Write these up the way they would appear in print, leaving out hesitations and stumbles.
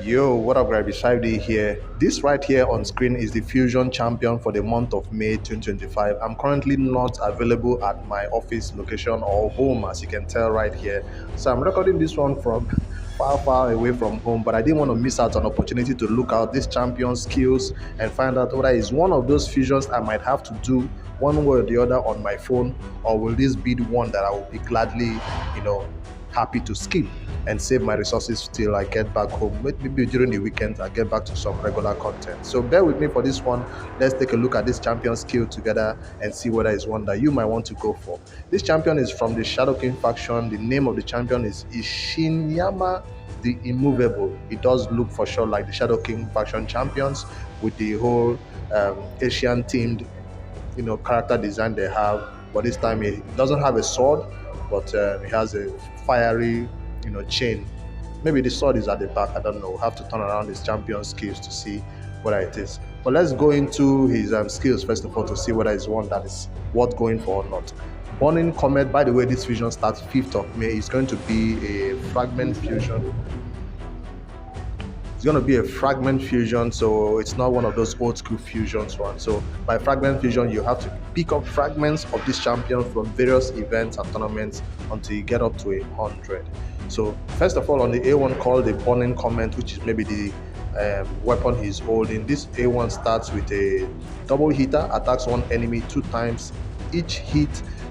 Yo, what up, guys? Shively here. This right here on screen is the Fusion champion for the month of May 2025. I'm currently not available at my office location or home, as you can tell right here. So I'm recording this one from far away from home, but I didn't want to miss out on opportunity to look out this champion's skills and find out whether it's one of those fusions I might have to do one way or the other on my phone, or will this be the one that I will be gladly, happy to skip and save my resources till I get back home. Maybe during the weekend I get back to some regular content. So bear with me for this one. Let's take a look at this champion skill together and see whether it's one that you might want to go for. This champion is from the Shadow King faction. The name of the champion is Ishinyama the Immovable. It does look for sure like the Shadow King faction champions with the whole Asian themed character design they have, but this time he doesn't have a sword, but he has a fiery chain. Maybe the sword is at the back, I don't know. We'll have to turn around his champion skills to see whether it is. But let's go into his skills first of all to see whether it's one that is worth going for or not. Burning Comet, by the way, this fusion starts 5th of May. It's going to be a fragment fusion. It's going to be a fragment fusion, so it's not one of those old school fusions one. So by fragment fusion, you have to pick up fragments of this champion from various events and tournaments until you get up to 100. So first of all, on the A1 called the Burning Comet, which is maybe the weapon he's holding, this A1 starts with a double hitter, attacks one enemy 2 times. Each hit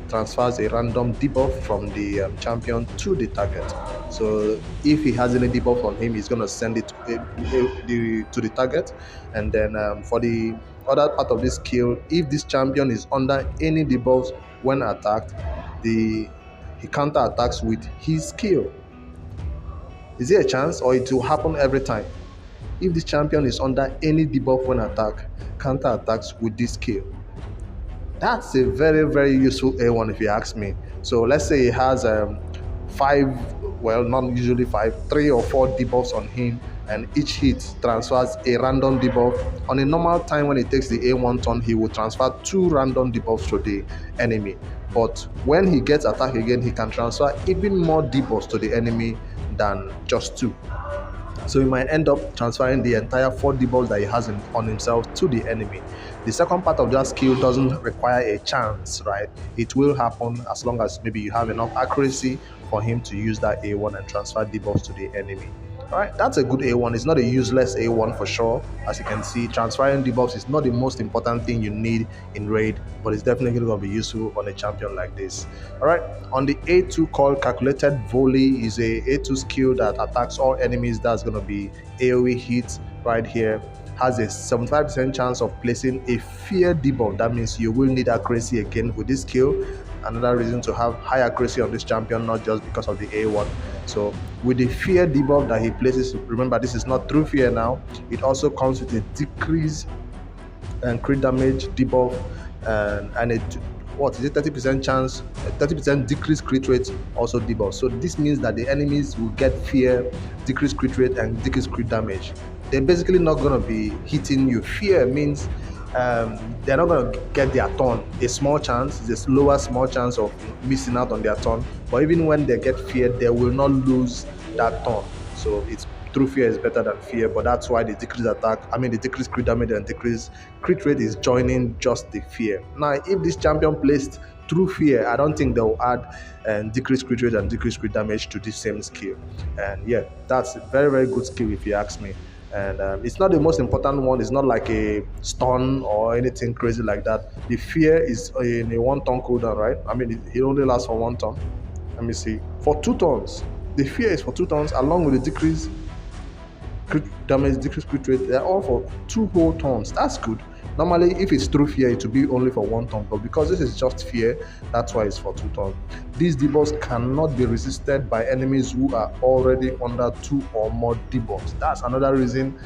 transfers a random debuff from the champion to the target. So if he has any debuff on him, he's going to send it to the target. And then for the other part of this skill, if this champion is under any debuffs when attacked, he counter attacks with his skill. Is there a chance, or it will happen every time? If this champion is under any debuff when attacked, counter attacks with this skill. That's a very useful A1 if you ask me. So let's say he has 5, well, not usually 5, 3 or 4 debuffs on him, and each hit transfers a random debuff. On a normal time when he takes the A1 turn, he will transfer 2 random debuffs to the enemy. But when he gets attacked again, he can transfer even more debuffs to the enemy than just 2. So he might end up transferring the entire 4 debuffs that he has on himself to the enemy. The second part of that skill doesn't require a chance, right? It will happen as long as maybe you have enough accuracy for him to use that A1 and transfer debuffs to the enemy. All right, that's a good A1. It's not a useless A1 for sure. As you can see, transferring debuffs is not the most important thing you need in raid, but it's definitely going to be useful on a champion like this. All right, on the A2 called Calculated Volley is a A2 skill that attacks all enemies. That's going to be AoE hits right here. Has a 75% chance of placing a fear debuff. That means you will need accuracy again with this skill. Another reason to have high accuracy on this champion, not just because of the A1. So with the fear debuff that he places, remember this is not true fear now, it also comes with a decrease and crit damage debuff and a 30% chance, 30% decreased crit rate also debuff. So this means that the enemies will get fear, decreased crit rate, and decreased crit damage. They're basically not going to be hitting you. Fear means they're not going to get their turn. A small chance, it's a lower small chance of missing out on their turn. But even when they get fear, they will not lose that turn. So it's true fear is better than fear, but that's why the decreased the decreased crit damage and decreased crit rate is joining just the fear. Now, if this champion placed true fear, I don't think they'll add decreased crit rate and decreased crit damage to this same skill. And yeah, that's a very good skill if you ask me. And it's not the most important one. It's not like a stun or anything crazy like that. The fear is in a 1 turn cooldown, right? I mean, it only lasts for 1 turn. Let me see. For 2 turns. The fear is for 2 turns along with the decreased crit damage, decreased crit rate. They're all for 2 whole turns. That's good. Normally, if it's true fear, it will be only for 1 turn, but because this is just fear, that's why it's for 2 turns. These debuffs cannot be resisted by enemies who are already under 2 or more debuffs. That's another reason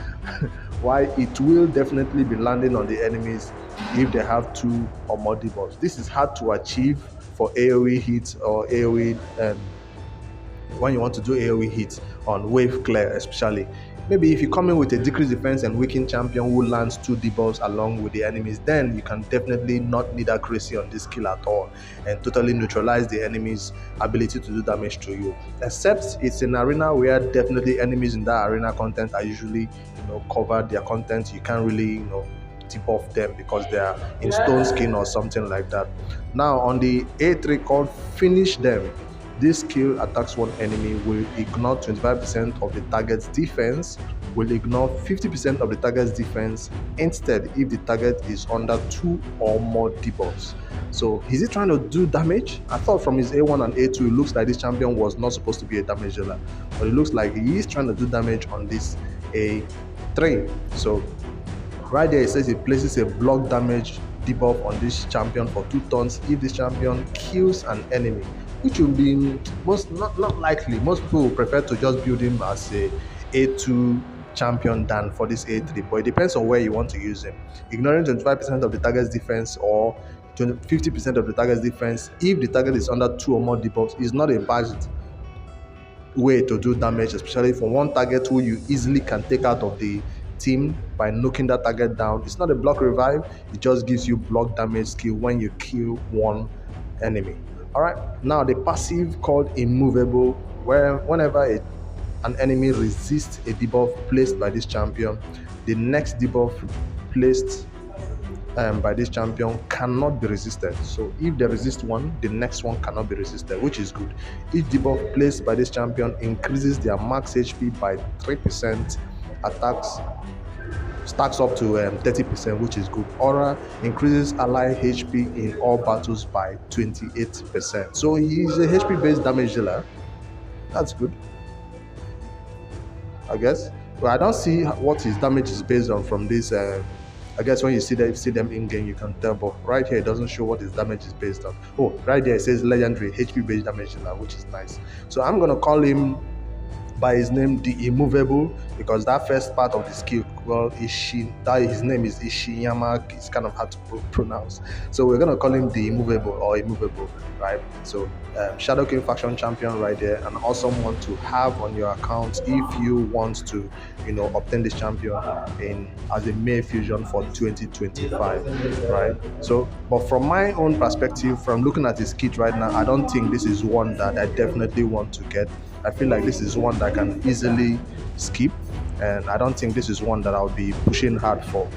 why it will definitely be landing on the enemies if they have 2 or more debuffs. This is hard to achieve for AoE hits or AoE when you want to do AoE hits on wave clear especially. Maybe if you come in with a decreased defense and weakened champion who lands 2 debuffs along with the enemies, then you can definitely not need accuracy on this skill at all and totally neutralize the enemy's ability to do damage to you. Except it's an arena where definitely enemies in that arena content are usually, covered their content. You can't really, tip off them because they are in stone skin or something like that. Now on the A3 called Finish Them, this skill attacks one enemy, will ignore 25% of the target's defense, will ignore 50% of the target's defense instead if the target is under 2 or more debuffs. So is he trying to do damage? I thought from his A1 and A2 it looks like this champion was not supposed to be a damage dealer, but it looks like he is trying to do damage on this A3. So right there it says it places a block damage debuff on this champion for 2 turns if this champion kills an enemy, which will be not likely. Most people will prefer to just build him as a A2 champion than for this A3, but it depends on where you want to use him. Ignoring 25% of the target's defense or 50% of the target's defense if the target is under 2 or more debuffs is not a bad way to do damage, especially for one target who you easily can take out of the team by knocking that target down. It's not a block revive, it just gives you block damage skill when you kill one enemy. All right, now the passive called Immovable, where whenever an enemy resists a debuff placed by this champion, the next debuff placed by this champion cannot be resisted. So if they resist one, the next one cannot be resisted, which is good. Each debuff placed by this champion increases their max HP by 3%, attacks stacks up to 30%, which is good. Aura increases ally HP in all battles by 28%. So he's a HP based damage dealer. That's good, I guess. But I don't see what his damage is based on from this. I guess when you see them in game, you can tell. But right here, it doesn't show what his damage is based on. Oh, right there it says legendary HP based damage dealer, which is nice. So I'm gonna call him by his name, the Immovable, because that first part of the skill, well, his name is Ishiyama. It's kind of hard to pronounce, so we're gonna call him the Immovable or Immovable, right? So Shadow King faction champion right there, an awesome one to have on your account if you want to, obtain this champion as a May fusion for 2025, right? So, but from my own perspective, from looking at his kit right now, I don't think this is one that I definitely want to get. I feel like this is one that I can easily skip, and I don't think this is one that I'll be pushing hard for.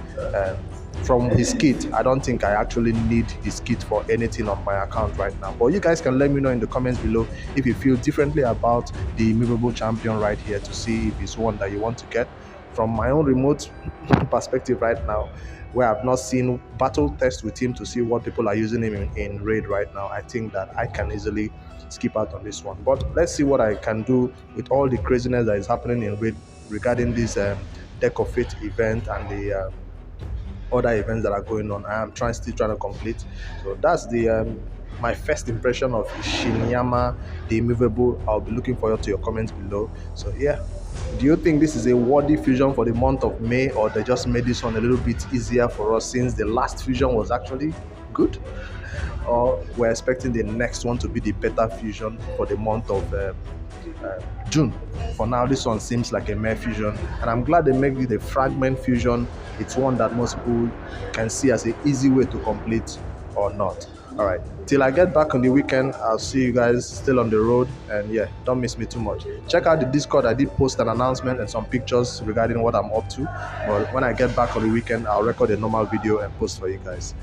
From his kit, I don't think I actually need his kit for anything on my account right now. But you guys can let me know in the comments below if you feel differently about the Immovable champion right here, to see if it's one that you want to get. From my own remote perspective right now, where I've not seen battle test with him to see what people are using him in raid right now, I think that I can easily skip out on this one. But let's see what I can do with all the craziness that is happening in raid regarding this Deck of Fate event and the other events that are going on. I am still trying to complete. So that's the my first impression of Shinyama, the Immovable. I'll be looking forward to your comments below. So yeah, do you think this is a worthy fusion for the month of May, or they just made this one a little bit easier for us since the last fusion was actually good? Or we're expecting the next one to be the better fusion for the month of June? For now, this one seems like a May fusion, and I'm glad they make it a Fragment fusion. It's one that most people can see as an easy way to complete or not. All right, till I get back on the weekend, I'll see you guys still on the road, and yeah, don't miss me too much. Check out the Discord. I did post an announcement and some pictures regarding what I'm up to, but when I get back on the weekend, I'll record a normal video and post for you guys.